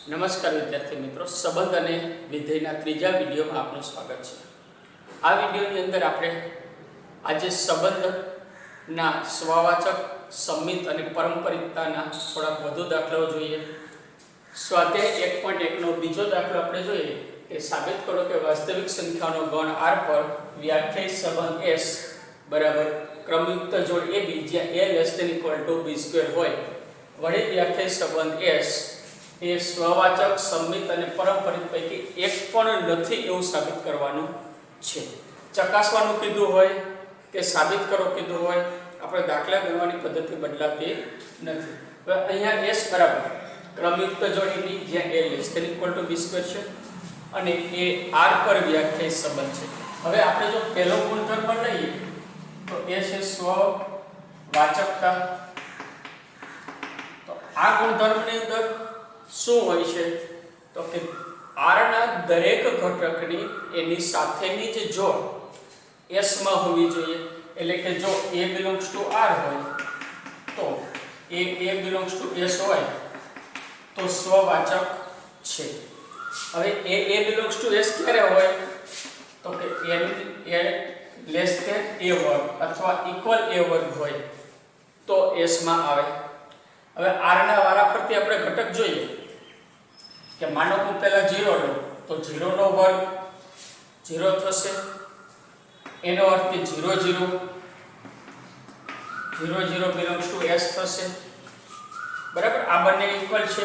નમસ્કાર વિદ્યાર્થી મિત્રો, સંબંધ અને વિધેયના ત્રીજા વિડીયોમાં આપનું સ્વાગત છે। આ વિડીયોની અંદર આપણે આજે સંબંધના સ્વવાચક, સંમિત અને પરંપરિતતાના થોડાક વધુ દાખલાઓ જોઈએ। સ્વાધ્યાય 1.1 નો બીજો દાખલો આપણે જોઈએ કે સાબિત કરો કે વાસ્તવિક સંખ્યાનો ગણ R પર વ્યાખ્યાયિત સંબંધ S બરાબર ક્રમયુક્ત જોડ AB જ્યાં A B² હોય વડે વ્યાખ્યાયિત સંબંધ S એ સ્વવાચક, સંમિત અને પરંપરિત પૈકી એક પણ નથી એવું સાબિત કરવાનું છે। ચકાસવાનું કીધું હોય કે સાબિત કરો કીધું હોય, આપણે દાખલા ગણવાની પદ્ધતિ બદલાતી નથી। હવે અહીંયા S બરાબર ક્રમયુક્ત જોડ AB જ્યાં A B² છે અને એ R પર વ્યાખ્યાયિત સંબંધ છે। હવે આપણે જો પહેલો ગુણધર્મ લઈએ તો એ છે સ્વવાચકતા। તો આ ગુણધર્મની અંદર શું હોય છે તો કે R ના દરેક ઘટકની એની સાથેની જે જોડ S માં હોવી જોઈએ। એટલે કે જો A belongs to R હોય તો A belongs to S હોય તો સ્વવાચક છે। હવે A belongs to S ક્યારે હોય તો કે A less than A વર્ગ અથવા equal A વર્ગ હોય તો S માં આવે। હવે R ના વારાફરતી આપણે ઘટક જોઈએ કે માનો હું પહેલા 0 લઉં તો 0 નો વર્ગ 0 થશે, એનો અર્થ કે 0 0 0 0 belongs to S થશે બરાબર। આ બંને ઇક્વલ છે।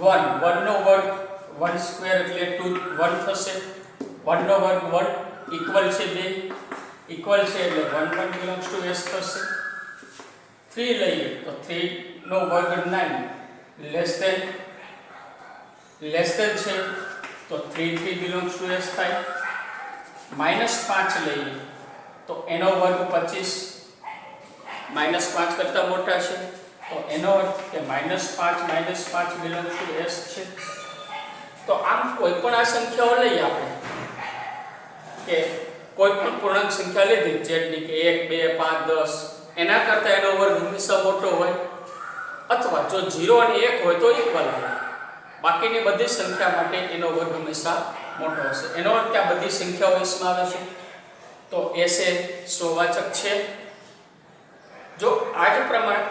1 1 નો વર્ગ 1 સ્ક્વેર એટલે 1 થશે, 1 નો વર્ગ 1 ઇક્વલ છે 2 ઇક્વલ છે એટલે 1 1 belongs to S થશે। 3 લઈએ તો 3 નો વર્ગ 9 લેસ ધેન છે તો 3 3 belongs to S થાય। -5 લઈએ તો એનો વર્ગ 25 -5 કરતા મોટા છે તો એનો અર્થ કે -5 belongs to S છે। તો આમ કોઈ પણ આ સંખ્યાઓ લઈએ આપણે કે કોઈ પણ પૂર્ણાંક સંખ્યા લીધી જેટલી કે 1 2 5 10 એના કરતા એનો વર્ગ હંમેશા મોટો હોય અથવા જો 0 અને 1 હોય તો ઇક્વલ હોય, બાકીની બધી સંખ્યા માટે એનો વર્ગ હંમેશા મોટો હશે। એનો અર્થ કે આ બધી સંખ્યાઓ S માં આવે છે તો S એ સ્વવાચક છે। જો આ જ પ્રમાણે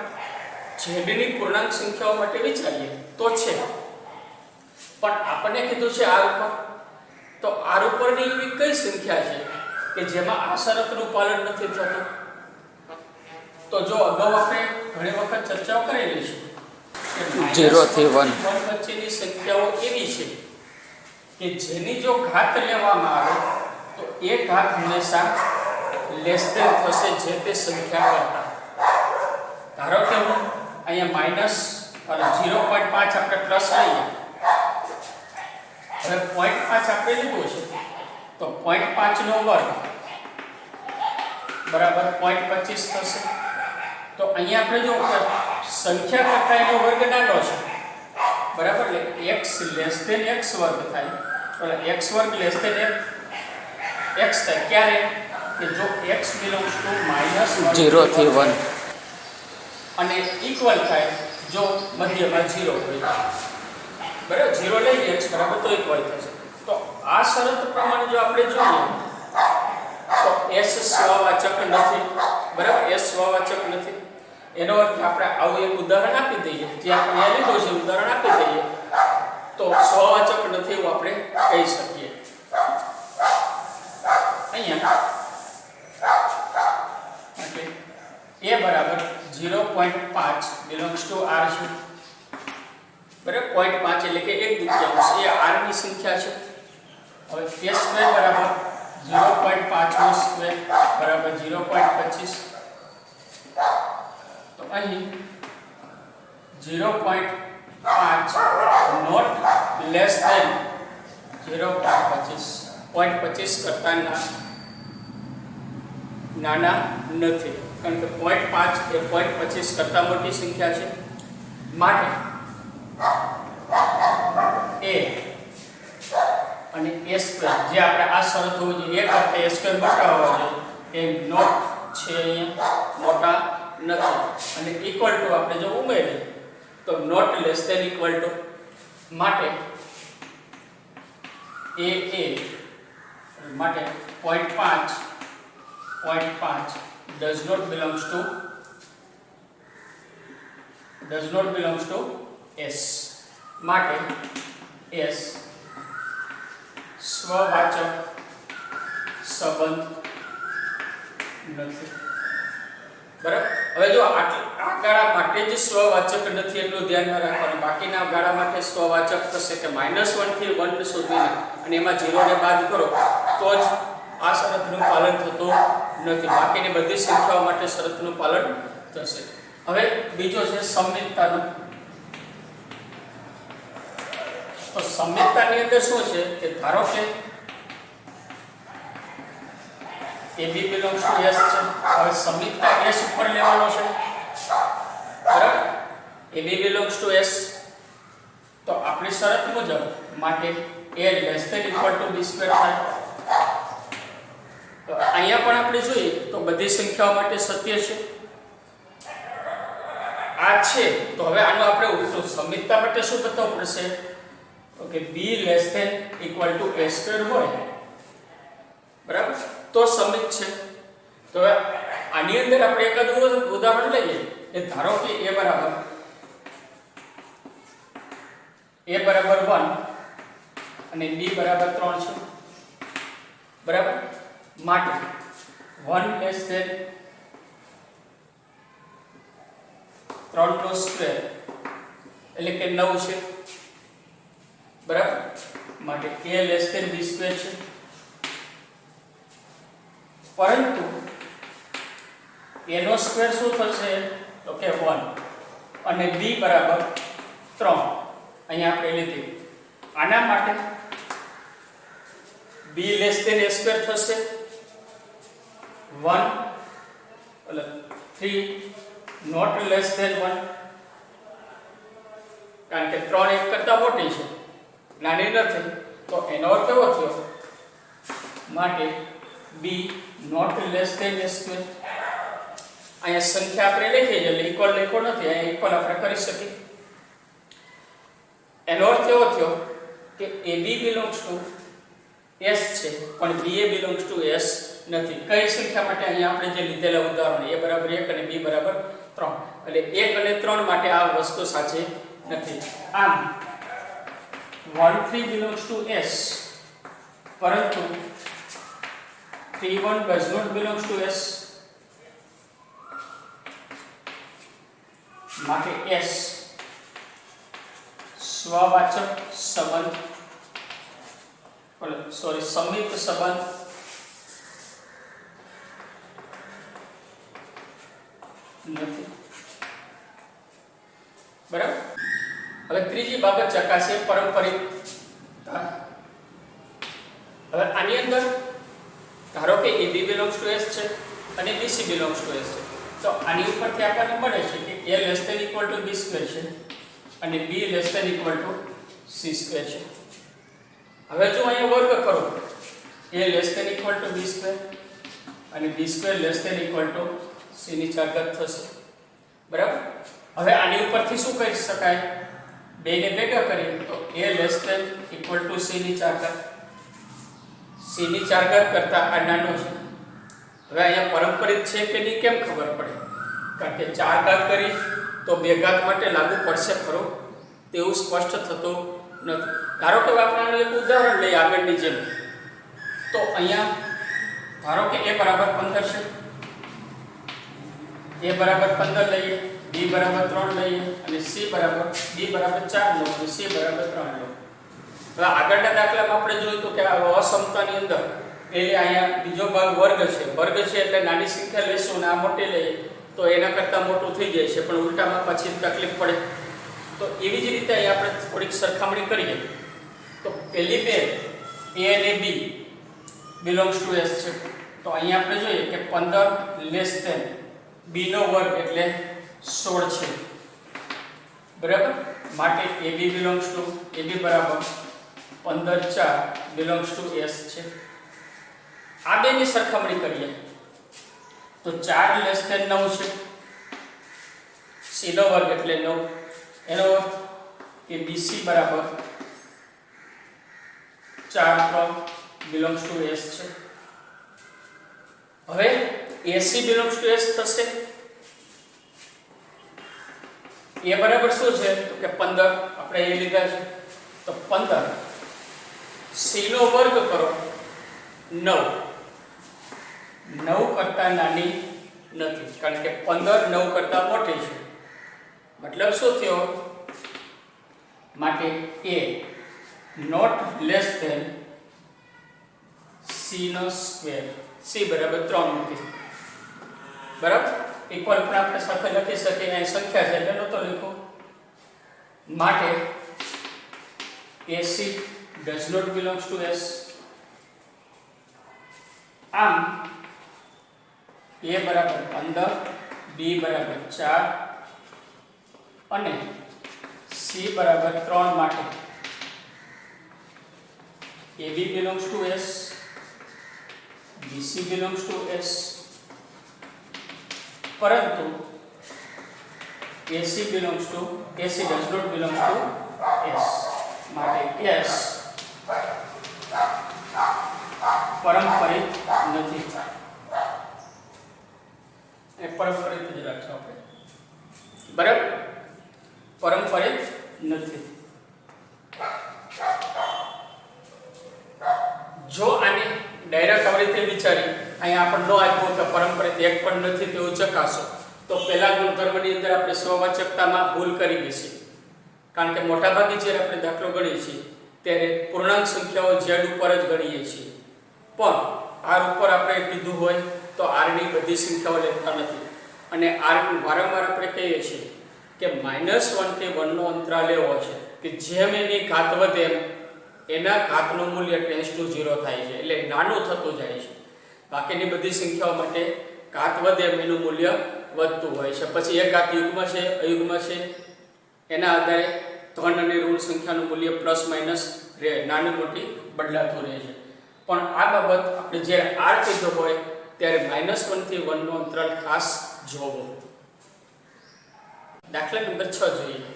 છેદની પૂર્ણાંક સંખ્યાઓ માટે વિચારીએ તો છે, પણ આપણને કીધું છે R ઉપર, તો R ઉપરની એવી કઈ સંખ્યા છે કે જેમાં આ શરતનું પાલન નથી થતું? તો જો અગાઉ આપણે ઘણી વખત ચર્ચાઓ કરેલી છે 0 થી 1 વચ્ચેની સંખ્યાઓ એવી છે કે જેની જો ઘાત લેવામાં આવે તો એ ઘાત હંમેશા લેસ ધેન થશે જે તે સંખ્યા કરતા। ધારો કે હું અહીંયા માઈનસ અને 0.5 આપણે પ્લસ લઈએ, હવે 0.5 આપણે લીધું છે તો 0.5 નો વર્ગ બરાબર 0.25 થશે। તો અહીંયા આપણે જો સંખ્યા કરતા એનો વર્ગ નાનો છે બરાબર, એટલે x લેસ ધેન x વર્ગ થાય, એટલે x વર્ગ લેસ ધેન x થાય ક્યારે કે જો x belongs to -0 થી 1 અને ઇક્વલ થાય જો મધ્યમાં 0 હોય બરાબર। 0 લઈએ x બરાબર તો ઇક્વલ થશે। તો આ શરત પ્રમાણે જો આપણે જોઈએ તો S સ્વવાચક નથી બરાબર, S સ્વવાચક નથી। એનો અર્થ આપણે આવું એક ઉદાહરણ આપી દઈએ, જે આપણે અહીંયા લીધું છે ઉદાહરણ આપી દઈએ તો સ્વવાચક નથી એવું આપણે કહી શકીએ। અહીંયા એટલે A બરાબર 0.5 belongs to R છે બરાબર, 0.5 એટલે કે 1/2 એ R ની સંખ્યા છે। હવે A સ્ક્વેર બરાબર 0.5 નો સ્ક્વેર બરાબર 0.25, તો અહીં 0.5 નોટ લેસ ધેન 0.25 કરતા નાના નથી, કારણ કે 0.5 એ 0.25 કરતા મોટી સંખ્યા છે। માટે A અને A સ્ક્વેર જે આપણે આ શરત હોવી જોઈએ 1 કરતા A સ્ક્વેર મોટા હોવા જોઈએ એ નોટ છે અહીંયા મોટા નથી, અને ઇક્વલ ટુ આપણે જો ઉમેરીએ તો not less than equal to માટે એ માટે 0.5 does not belongs to S માટે S સ્વવાચક સંબંધ નથી. બરાબર. હવે જો આ ગાળા માટે જ સ્વવાચક નથી એટલું ધ્યાનમાં રાખવાનું. બાકીના ગાળા માટે સ્વવાચક થશે કે -1 થી 1 સુધીના અને એમાં 0 ને બાદ કરો તો જ આ શરતનું પાલન થતું નથી. બાકીની બધી સંખ્યાઓ માટે શરતનું પાલન થશે. હવે બીજો છે સંમિતતાનો. તો સંમિતતાની અંદર શું છે કે ધારો કે AB belongs to S છે. હવે સંમિતતા S ઉપર લેવાનો છે. બરાબર. AB belongs to S તો આપણી શરત મુજબ માટે A less than equal to B square થાય. તો અહીંયા પણ આપણે જોઈએ તો બધી સંખ્યાઓ માટે સત્ય છે. આ છે તો હવે આનો આપણે ઉલટું સંમિતતા માટે શું બતાવવું પડશે તો કે B less than equal to A square હોય. બરાબર. તો સંમિત છે. તો હવે આની અંદર આપણે એક ઉદાહરણ લઈએ કે ધારો કે A બરાબર 1 અને B બરાબર 3 છે. બરાબર. માટે 1 less than 3 નો સ્ક્વેર એટલે કે 9 છે. બરાબર. માટે A less than B square છે. પરંતુ A નો સ્ક્વેર શું થશે તો કે 1 અને B બરાબર 3 અહીંયા આપણે લીધી. આના માટે B less than A square થશે 1 એટલે 3 not less than 1 કારણ કે 3 એક કરતા મોટી છે નાની નથી. તો એનો અર્થ એવો થયો માટે B not less than A square. અહીંયા સંખ્યા આપણે લખીએ એટલે ઇક્વલ લખો નથી. અહીંયા ઇક્વલ આપણે કરી શકીએ. એનો અર્થ એવો થયો કે AB belongs to S છે પણ BA belongs to S નથી. કઈ સંખ્યા માટે અહીંયા આપણે જે લીધેલા ઉદાહરણ A બરાબર 1 અને B બરાબર 3 એટલે 1 અને 3 માટે આ વસ્તુ સાચી નથી. આમ 1 3 belongs to S પરંતુ 3 1 does not belongs to S માટે S સ્વવાચક સંબંધ સંમિત સંબંધ નથી. બરાબર. હવે ત્રીજી બાબત ચકાસીએ પારંપરિકતા. હવે આની અંદર ધારો કે AB belongs to S છે અને BC belongs to S છે. તો આની ઉપરથી આપણને મળે છે કે A less than equal to B square છે અને B less than equal to C square છે. હવે જો અહીંયા વર્ગ કરો A less than equal to B square અને B square less than equal to C ની 4 ઘાત થશે. બરાબર. હવે આની ઉપરથી શું કરી શકાય બે ને ભેગા કરીએ તો A less than equal to C ની 4 ઘાત. C ની 4 ઘાત કરતા આ નાનો છે. હવે અહીંયા પારંપરિક છે કે નહીં કેમ ખબર પડે કારણ કે 4 ઘાત કરી તો 2 ઘાત માટે લાગુ પડશે ખરો તેવું સ્પષ્ટ થતું નથી. ધારો કે આપણે એક ઉદાહરણ લઈએ આગળની જેમ. તો અહીંયા ધારો કે A બરાબર 15 છે. A બરાબર 15 લઈએ, B બરાબર 3 લઈએ અને B બરાબર 4 લો અને C બરાબર 3 લો. હવે આગળના દાખલામાં આપણે જોયું તો કે આ અસમતાની અંદર એટલે અહીંયા બીજો ભાગ વર્ગ છે. વર્ગ છે એટલે નાની સંખ્યા લેશું અને આ મોટી લઈએ તો એના કરતાં મોટું થઈ જાય છે પણ ઉલટામાં પછી તકલીફ પડે. તો એવી જ રીતે અહીંયા આપણે થોડીક સરખામણી કરીએ તો પહેલી બે A અને B belongs to S છે. તો અહીંયા આપણે જોઈએ કે 15 less than B નો વર્ગ એટલે 16 છે. બરાબર. માટે AB belongs to AB બરાબર 15 4 belongs to S છે. આ બેની સરખામણી કરીએ તો 4 less than 9 છે. C નો વર્ગ એટલે 9 એનો કે BC બરાબર 4 3 belongs to S છે. હવે AC belongs to S થશે. A બરાબર શું છે તો કે 15 આપણે એ લીધા છે તો 15 C નો વર્ગ કરો 9 કરતા નાની નથી કારણ કે 15 9 કરતા મોટી છે મતલબ શું થયો માટે A not less than C નો સ્ક્વેર C બરાબર 3 મૂકી બરાબર ઇક્વલ પણ આપણે સાથે લખી શકીએ અહીં સંખ્યા છે એટલે નતો લખો માટે AC does not belongs to S. આમ A બરાબર 15 B બરાબર 4 અને C બરાબર 3 માટે AB belongs to S, BC belongs to S, પરંતુ AC does not belong to S. માટે S પારંપરિક નથી. એ પારંપરિક જ રાખજો આપણે બરાબર પારંપરિક નથી. જો આને ડાયરેક્ટ આવી રીતે વિચારી અહીંયા આપણે નો આપ્યો કે પારંપરિક એક પણ નથી તેવું ચકાસો તો પહેલા ગુણધર્મની અંદર આપણે સ્વવાચકતામાં ભૂલ કરી બેસી કારણ કે મોટાભાગે જ્યારે આપણે દાખલો ગણીએ છીએ ત્યારે પૂર્ણાંક સંખ્યાઓ z ઉપર જ ગણીએ છીએ પણ r ઉપર આપણે કીધું હોય તો r ની બધી સંખ્યાઓ લેતા નથી અને r વારંવાર આપણે કહીએ છીએ કે -1 થી 1 નો અંતરાલ એવો છે કે જેમ એની ઘાત વધે એના ઘાતનું મૂલ્ય ટેન્ડ્સ ટુ 0 થાય છે એટલે નાનું થતું જાય છે. બાકીની બધી સંખ્યાઓ માટે ઘાત વધે એમ એનું મૂલ્ય વધતું હોય છે. પછી એક ઘાત યુગ્મ છે અયુગ્મ છે એના આધારે ધન અને ઋણ સંખ્યાનું મૂલ્ય પ્લસ માઇનસ નાની મોટી બદલાતું રહે છે. પણ આ બાબત આપણે જ્યારે r કીધો હોય ત્યારે -1 થી 1 નો અંતરાલ ખાસ જોવો. દાખલા નંબર 6 જોઈએ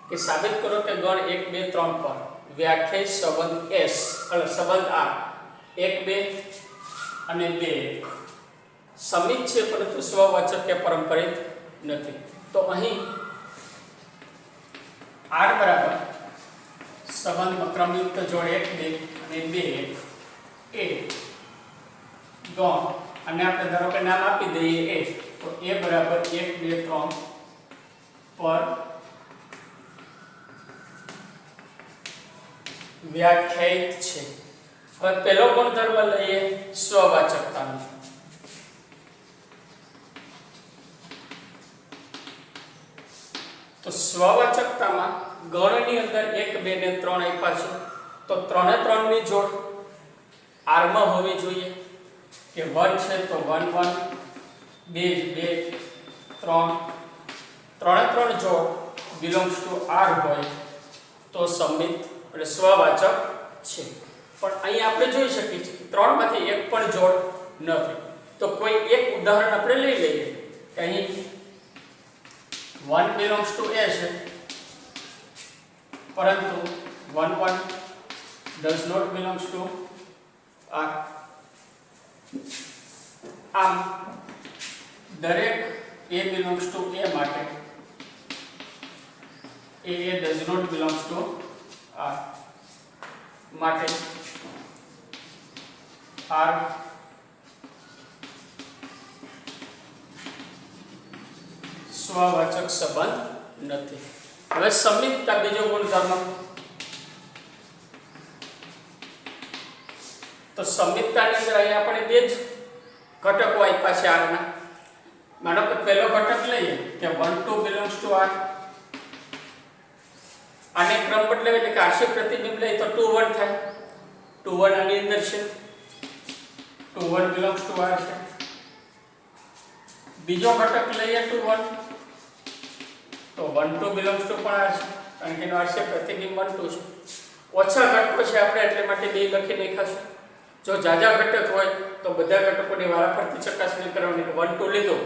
કે સાબિત કરો કે ગણ 1 2 3 પર વ્યાખ્યાયિત સંબંધ S સંબંધ R 1 2 અને 2 1 સમિત છે પરંતુ સ્વવાચક કે પારંપરિક નથી. તો અહીં R બરાબર સંબંધ ક્રમયુક્ત જોડ 1 2 અને 2 1 એ ગણ અને આપણે ધારો કે નામ આપી દઈએ A તો A બરાબર 1 2 3 પર વ્યાખ્યાયિત છે. હવે પહેલો ગુણધર્મ લઈએ સ્વવાચકતાનો. તો સ્વવાચકતામાં ગણની અંદર 1 2 ને 3 આપ્યા છે તો 3 એ 3 ની જોડ r માં હોવી જોઈએ કે 1 છે તો 1 1 2 2 3 3 એ 3 જોડ belongs to r હોય તો સમિત એટલે સ્વવાચક છે. પણ અહીં આપણે જોઈ શકીએ છીએ 3 માંથી એક પણ જોડ નથી. તો કોઈ એક ઉદાહરણ આપણે લઈ લઈએ કે અહીં 1 belongs to A છે પરંતુ 1 1 does not belongs to R. આમ દરેક A belongs to A માટે A does not belongs to R માટે R સ્વવાચક સંબંધ નથી. હવે સમિતતા બીજો ગુણધર્મ તો સમિતતાની અંદર અહીંયા આપણે બે જ ઘટકો આપ્યા છે r ના. માનો કે પહેલો ઘટક લઈએ કે 1 2 belongs to R. આને ક્રમ બદલાવે એટલે કે આંશિક પ્રતિબિંબ લઈએ તો 2 1 થાય. 2 1 આની અંદર છે 2 1 belongs to R છે. બીજો ઘટક લઈએ 2 1 તો 1 2 belongs to પણ R છે કારણ કે એનો આંશિક પ્રતિબિંબ 1 2 છે. ઓછા ઘટકો છે આપણે એટલે માટે બે લખી નાખ્યા છે. જો જાજા ઘટક હોય તો બધા ઘટકોની વારાફરતી ચકાસણી કરવાની કે 1 2 લીધો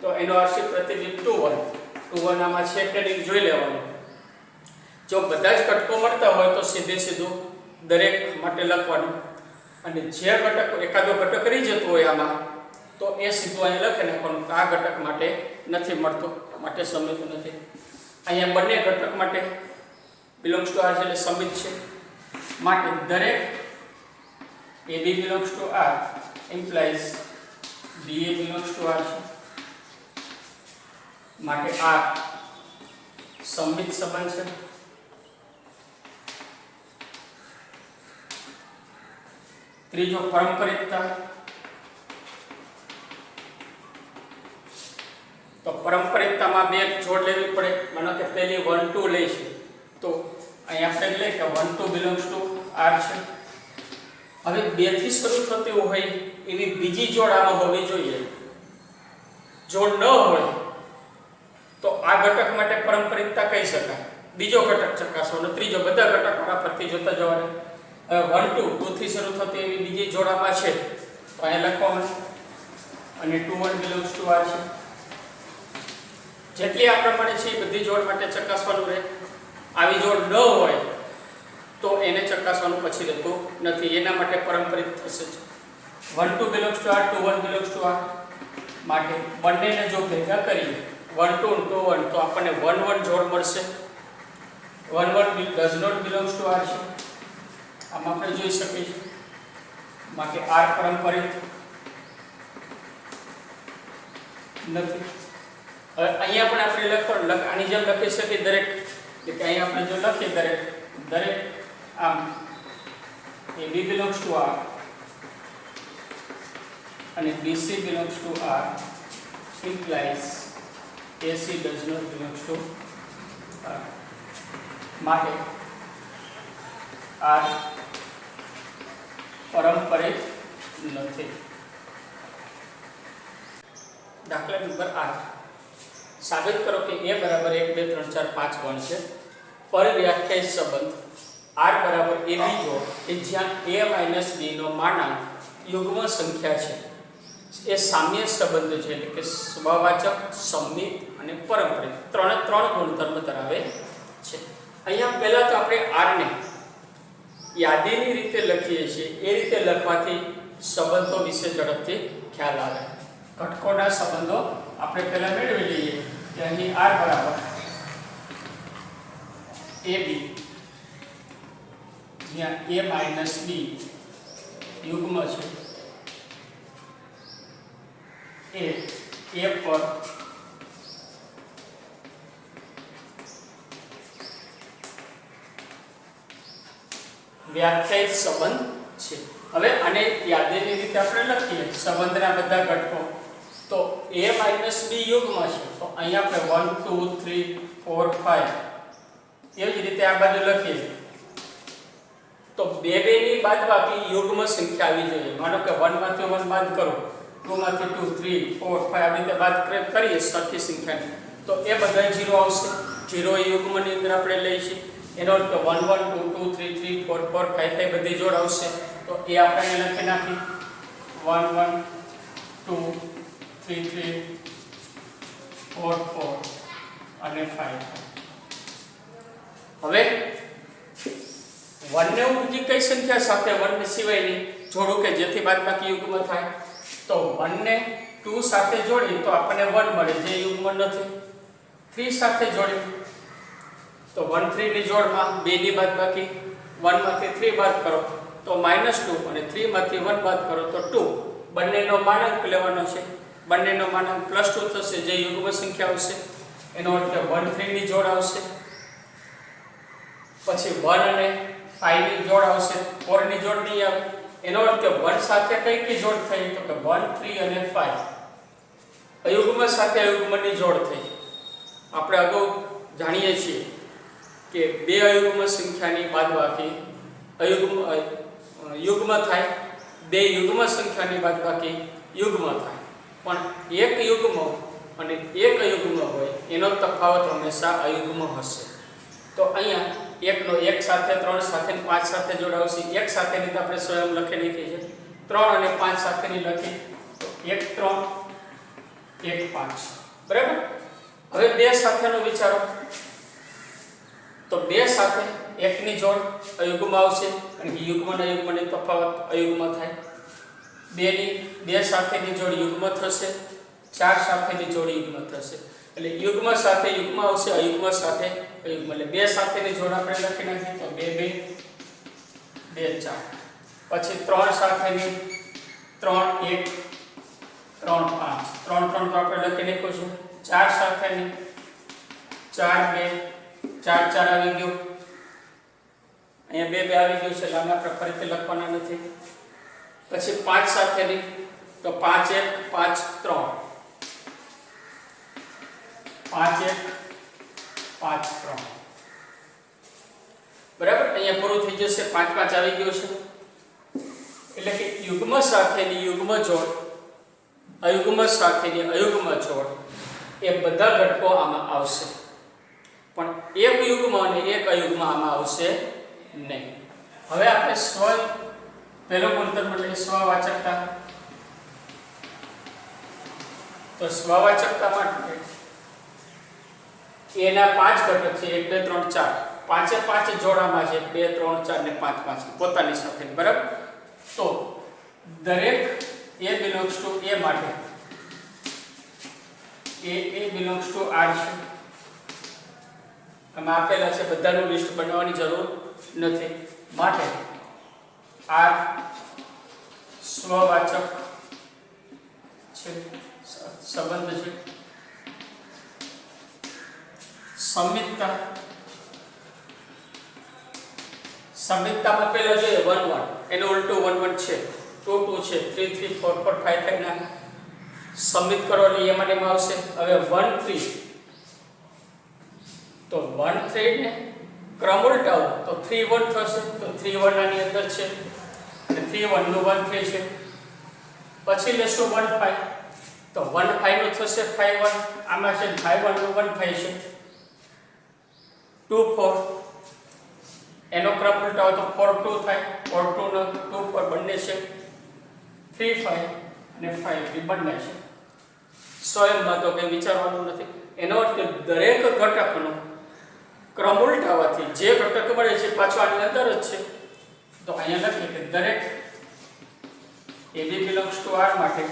તો એનો આંશિક પ્રતિબિંબ 2 1 2 1 આમાં છે કે નહીં જોઈ લેવાનું. જો બધા જ ઘટકો મળતા હોય તો સીધું દરેક માટે લખવાનું, અને જે ઘટક એકાદો ઘટક રહી જતો હોય આમાં તો એ સીધું અહીંયા લખી નાખવાનું કે આ ઘટક માટે નથી મળતો, માટે સમજતું નથી. અહીંયા બંને ઘટક માટે બિલોંગ્સ ટુ આર છે એટલે સમિત છે, માટે દરેક AB belongs to R implies BA belongs to R છે, માટે R સમિત સંબંધ છે. ત્રીજો પારંપરિકતા. તો પારંપરિકતામાં બે જોડ લેવી પડે. માનો કે પહેલી 1 2 લઈશું તો અહીંયા આપણે લઈએ કે 1 2 belongs to R છે. હવે 2 થી શરૂ થતી હોય એવી બીજી જોડ આમાં હોવી જોઈએ. જોડ ન હોય તો આ ઘટક માટે પારંપરિકતા કહી શકાય. બીજો ઘટક ચકાસો અને ત્રીજો, બધા ઘટક મારા પરથી જોતા જવાનું. હવે 1 2 2 થી શરૂ થતી એવી બીજી જોડ આમાં છે તો અહીંયા લખવાનું, અને 2 1 belongs to R છે. જેટલી આ પ્રમાણે છે એ બધી જોડ માટે ચકાસવાનું રહે. આવી જોડ ન હોય તો એને ચકાસવાનું પછી રહેતું નથી, એના માટે પારંપરિક થશે. 1 2 belongs to R 2 1 belongs to R માટે બંનેને જો ભેગા કરીએ 1 2 2 1 તો આપણને 1 1 જોડ મળશે. 1 1 does not belongs to R છે, આમ આપણે જોઈ શકીએ છીએ. માટે R પારંપરિક નથી. હવે અહીંયા પણ આપણે લખવાનું, આની જેમ લખી શકીએ દરેક, કે અહીંયા આપણે જો લખીએ દરેક આમ AB belongs to R અને BC belongs to R implies AC does not belongs to R. માટે R પારંપરિક નથી. દાખલા નંબર 8. સાબિત કરો કે A બરાબર 1 2 3 4 5 ગણ છે. પર વ્યાખ્યાયિત સંબંધ R બરાબર AB જોડ કે જ્યાં A - B નો માનાંક યુગ્મ સંખ્યા છે એ સામ્ય સંબંધ છે, એટલે કે સ્વવાચક, સમિત અને પારંપરિક ત્રણ ગુણધર્મ ધરાવે છે. અહીંયા પહેલા તો આપણે R ને યાદીની રીતે લખીએ છીએ, એ રીતે લખવાથી સંબંધો વિશે ઝડપથી ખ્યાલ આવે. ઘટકોના સંબંધો આપણે પહેલા મેળવી લઈએ કે અહીં R બરાબર AB જ્યાં A - B યુગ્મ છે એ A પર વ્યાખ્યાયિત સંબંધ છે. હવે આને યાદીની રીતે આપણે લખીએ સંબંધના બધા ઘટકો, તો A - B યુગ્મ છે તો અહીંયા આપણે 1 2 3 4 5 એવી જ રીતે આ બાજુ લખીએ તો બે ની બાદબાકી યુગ્મ સંખ્યા આવી જોઈએ. માનો કે 1 માંથી 1 બાદ કરો, 2 માંથી 2 3 4 5 આ રીતે બાદ કરીએ સરખી સંખ્યાની તો એ બધા 0 આવશે. 0 એ યુગ્મની અંદર આપણે લઈશું, એનો અર્થ 1 1 2 2 3 3 4 4 5 5 બધી જોડ આવશે. તો એ આપણે લખી નાખી 1 1 2 3 3 4 4 અને 5. હવે 1 ને બીજી કઈ સંખ્યા સાથે 1 સિવાયની જોડું કે જેથી બાદબાકી યુગ્મ થાય, તો 1 ને 2 સાથે જોડી તો આપણને 1 મળે જે યુગ્મ નથી. 3 સાથે જોડી તો 1 3 ની જોડમાં 2 ની બાદબાકી 1 માંથી 3 બાદ કરો તો -2 અને 3 માંથી 1 બાદ કરો તો 2. બંનેનો માનાંક લેવાનો છે, બંનેનો માનાંક +2 થશે જે યુગ્મ સંખ્યા આવશે. એનો અર્થ 1 3 ની જોડ આવશે, પછી 1 અને 5 ની જોડ આવશે, 4 ની જોડ નહીં આવે. એનો અર્થ કે 1 સાથે કઈ જોડ થઈ તો કે 1 3 અને 5 અયુગ્મ સાથે અયુગ્મની જોડ થઈ. આપણે અગાઉ જાણીએ છીએ કે બે અયુગ્મ સંખ્યાની બાદબાકી યુગ્મ થાય, બે યુગ્મ સંખ્યાની બાદબાકી યુગ્મ થાય, પણ એક યુગ્મ અને એક અયુગ્મ હોય એનો તફાવત હંમેશા અયુગ્મ હશે. તો અહીંયા 1 નો 1 સાથે 3 સાથે 5 સાથે જોડાવશે. 1 સાથેની તો આપણે સ્વયં લખી નાખી છે, 3 અને 5 સાથેની લખી તો 1 3 1 5 બરાબર. હવે બે સાથેનો વિચારો તો 2 સાથે 1 ની જોડ અયુગ્મ આવશે, કારણ કે યુગ્મ અને અયુગ્મનો તફાવત અયુગ્મ થાય. 2 સાથેની જોડ યુગ્મ થશે, 4 સાથેની જોડ યુગ્મ થશે. એટલે યુગ્મ સાથે યુગ્મ આવશે, અયુગ્મ સાથે અયુગ્મ. એટલે 2 સાથેની જોડ આપણે લખી નાખીએ તો 2 2 2 4. પછી 3 સાથેની 3 1 3 5 3 3 તો આપણે લખી નાખ્યું છે. 4 સાથેની 4 2 4 4 આવી ગયું. અહીંયા 2 2 આવી ગયું છે એટલે આને આપણે ફરીથી લખવાના નથી. પછી 5 સાથેની તો 5 1 5 3 5 1 5 3. બરાબર, અહીંયા પૂરું થઈ જશે. 5 5 આવી ગયું છે. એટલે કે યુગ્મ સાથેની યુગ્મ જોડ, અયુગ્મ સાથેની અયુગ્મ જોડ, એ બધા ઘટકો આમાં આવશે, પણ એક યુગ્મ અને એક અયુગ્મ આમાં આવશે નહીં. હવે આપણે પહેલો ગુણધર્મ લઈએ સ્વવાચકતા. તો સ્વવાચકતા માટે એના 5 ઘટક છે, 1 2 3 4. પાંચે પાંચ જોડામાં છે, 2 3 4 ને 5 5 પોતાની સાથે. બરાબર, તો દરેક a belongs to a માટે a belongs to r છે. આમાં આપેલા છે, બધાનું લિસ્ટ બનાવવાની જરૂર નથી. માટે r સ્વવાચક છે, સંબંધ છે. સમિતતા, સમિતતામાં પહેલા જોઈએ 1 1, એનો ઉલટો 1 1 છે, 2 2 છે, 3 3 4 4 5 5 ના સમિત કરો એટલે એમાં એમાં આવશે. હવે 1 3, તો 1 3 ને ક્રમ ઉલટાવો તો 3 1 થશે. તો 3 1 આની અંદર છે અને 3 1 નું 1 3 છે. પછી લેશું 1 5, તો 1 5 નું થશે 5 1, આમાં છે 5 1 નું 1 5 છે. 2 4, એનો ક્રમ ઉલટાવો તો 4 2 થાય, 4 2 નો 2 4 બંને છે. 3 5 અને 5 3 બંને છે. સ્વયંમાં તો કંઈ વિચારવાનું નથી. એનો અર્થ કે દરેક ઘટકનો ક્રમ ઉલટાવવાથી જે ઘટક મળે છે પાછો આની અંદર જ છે. તો અહીંયા લખીએ કે દરેક AB belongs to R માટે,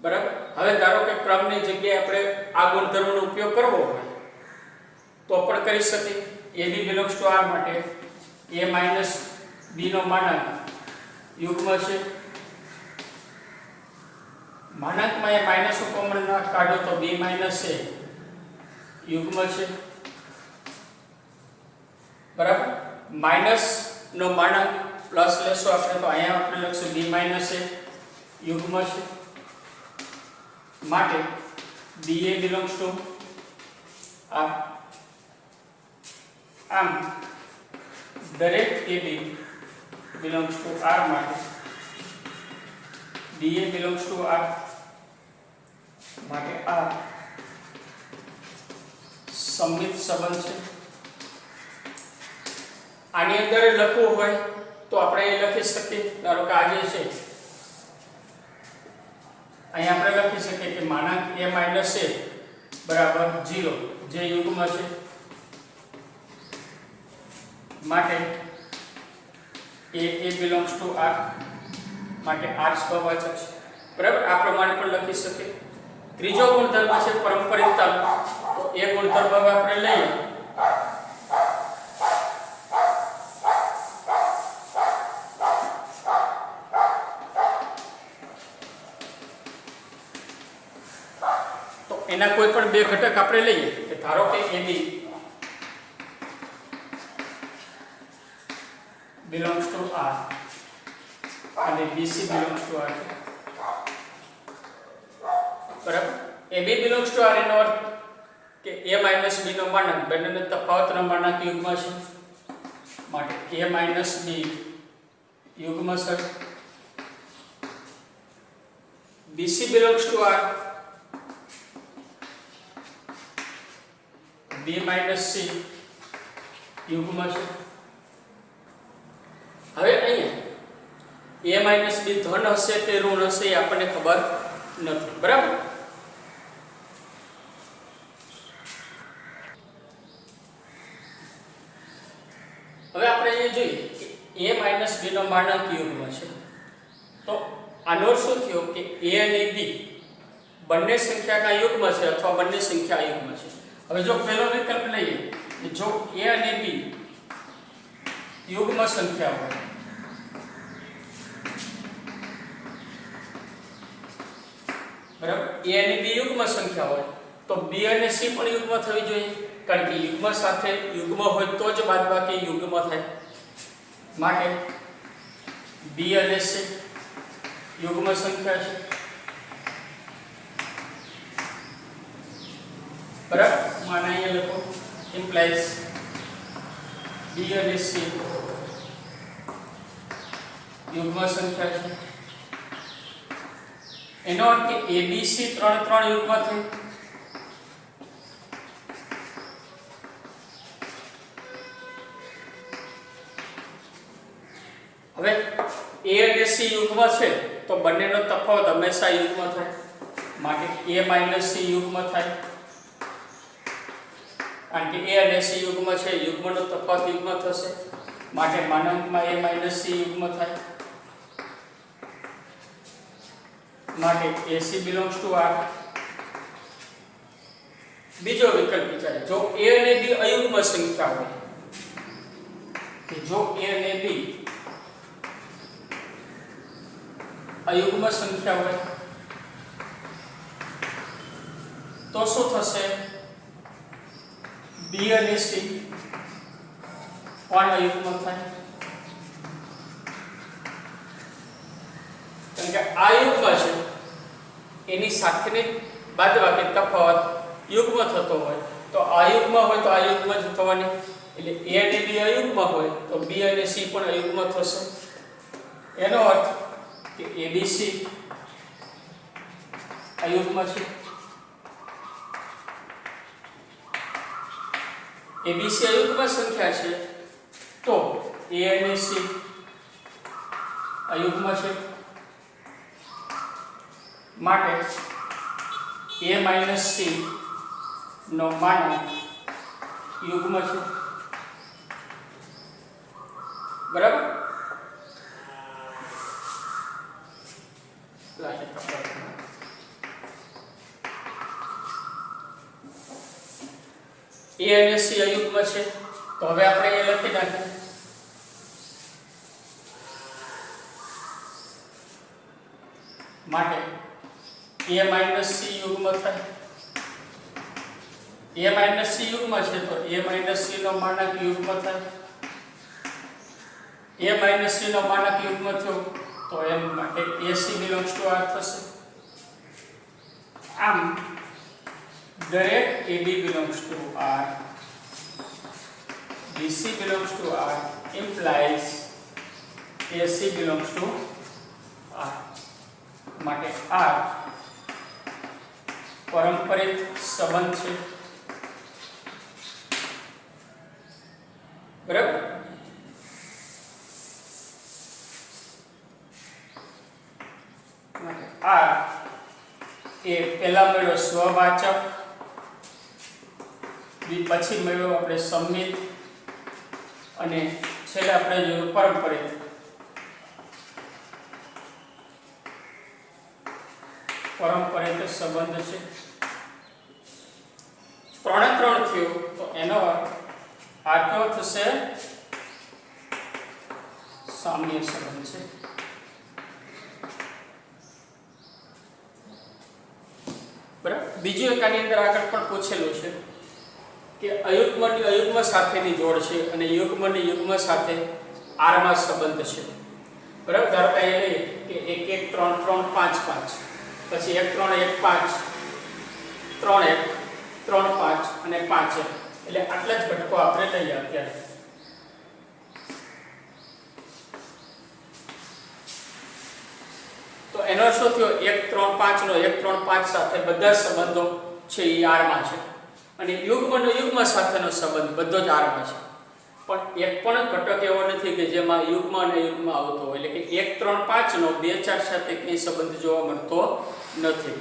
બરાબર. હવે ધારો કે ક્રમની જગ્યાએ આપણે આ ગુણધર્મનો ઉપયોગ કરવો હોય તો પણ કરી શકીએ. AB belongs to R માટે a - b નો માનાંક યુગ્મ છે. માનાંકમાં એ માઈનસ કોમન ના કાઢો તો b - a યુગ્મ છે. બરાબર, માઈનસ નો માનાંક પ્લસ લેશો આપણે તો અહીંયા આપણે લખશું b - a યુગ્મ છે. માટે BA belongs to R. આમ દરેક AB belongs to R માટે BA belongs to R માટે R સંમિત સંબંધ છે. આની અંદર લખવું હોય તો આપણે એ લખી શકીએ. ધારો કે આ જે છે અહીંયા આપણે લખી શકીએ કે માનાંક a બરાબર 0, જે યુગ્મ છે. માટે a belongs to R માટે R સ્વવાચક છે. બરાબર, આ પ્રમાણે પણ લખી શકીએ. ત્રીજો ગુણધર્મ છે પારંપરિકતા. તો એ ગુણધર્મ હવે આપણે લઈએ. તો એના કોઈ પણ બે ઘટક આપણે લઈએ કે ધારો કે AB belongs to R અને BC belongs to R. બરાબર, AB belongs to R એનો અર્થ કે a - b નો માનાંક બંનેનો તફાવતનો માનાંક યુગ્મ છે. માટે a - b યુગ્મ છે. BC belongs to R, b - c યુગ્મ છે. હવે અહીંયા a - b ધન હશે કે ઋણ હશે એ આપણને ખબર નથી. બરાબર, હવે આપણે અહીંયા જોઈએ કે a માઇનસ b નો માનાંક યુગ્મ છે. તો આનો અર્થ શું થયો કે a અને b બંને સંખ્યાના યુગ્મ છે અથવા બંને સંખ્યા યુગ્મ છે. હવે જો પહેલો વિકલ્પ લઈએ કે જો a અને b યુગ્મ સંખ્યા હોય બરાબર, a અને b યુગ્મ સંખ્યા હોય તો b અને c પણ યુગ્મ થવી જોઈએ, કારણ કે યુગ્મ સાથે યુગ્મ હોય તો જ બાદબાકી યુગ્મ થાય. માટે b અને c યુગ્મ સંખ્યા છે બરાબર. માને અહીંયા લખો ઇમ્પ્લાઇઝ b અને c યુગ્મ સંખ્યા છે. એનો અર્થ કે abc ત્રણ યુગ્મ થાય. હવે a અને c યુગ્મ છે તો બંનેનો તફાવત હંમેશા યુગ્મ થાય, માટે a માઇનસ c યુગ્મ થાય. કારણ કે a અને c યુગ્મ છે, યુગ્મનો તફાવત યુગ્મ થશે, માટે માનાંકમાં a માઇનસ c યુગ્મ થાય. માટે AC belongs to R. બીજો વિકલ્પ વિચારે, જો a અને b અયુગ્મ સંખ્યા હોય કે જો a અને b અયુગ્મ સંખ્યા હોય તો શું થશે? b અને c પણ અયુગ્મ થાય. કારણ કે આ યુગ્મ છે એની સાથેની બાદબાકી તફાવત યુગ્મ થતો હોય તો આ યુગ્મ હોય તો આ યુગ્મ જ થવાની, એટલે a અને b અયુગ્મ હોય તો b અને c પણ અયુગ્મ થશે. એનો અર્થ કે abc અયુગ્મ છે. abc અયુગ્મ સંખ્યા છે તો a અને c અયુગ્મ છે, માટે a માઇનસ c નો માનાંક યુગ્મ છે બરાબર. a અને c અયુગ્મ છે તો હવે આપણે એ લખી નાખીએ. માટે a માઇનસ c યુગ્મ થાય. a માઇનસ c યુગ્મ છે તો a માઇનસ c નો માનાંક યુગ્મ થાય. a માઇનસ c નો માનાંક યુગ્મ થયો તો એમ માટે AC belongs to R થશે. આમ દરેક AB belongs to R, BC belongs to R implies AC belongs to R. માટે R પારંપરિક સંબંધ છે બરાબર. R એ પહેલા મેળો સ્વવાચક, પછી મેળો આપણે સંમિત અને છેલ્લે આપણે જોયું પારંપરિક. પારંપરિક સંબંધ છે. 3 થયું તો એનો આ કેવો થશે? સામ્ય સંબંધ છે. બરાબર. બીજું એક આની અંદર આગળ પણ પૂછેલું છે કે અયુગ્મની અયુગ્મ સાથેની જોડ છે અને યુગ્મની યુગ્મ સાથે R માં સંબંધ છે બરાબર. ધારો કે એ લઈએ કે 1 1 3 3 5 5, પછી 1 3 1 5 3 1 3 5 અને 5 1, એટલે આટલા જ ઘટકો આપણે લઈએ અત્યારે. તો એનો શું થયો? 1 3 5 નો 1 3 5 સાથે બધા સંબંધો છે એ R માં છે અને યુગ્મનો યુગ્મ સાથેનો સંબંધ બધો જ R માં છે. પણ એક પણ ઘટક એવો નથી કે જેમાં યુગ્મ અને યુગ્મ આવતો હોય, એટલે કે 1 3 5 નો 2 4 સાથે કઈ સંબંધ જોવા મળતો નથી.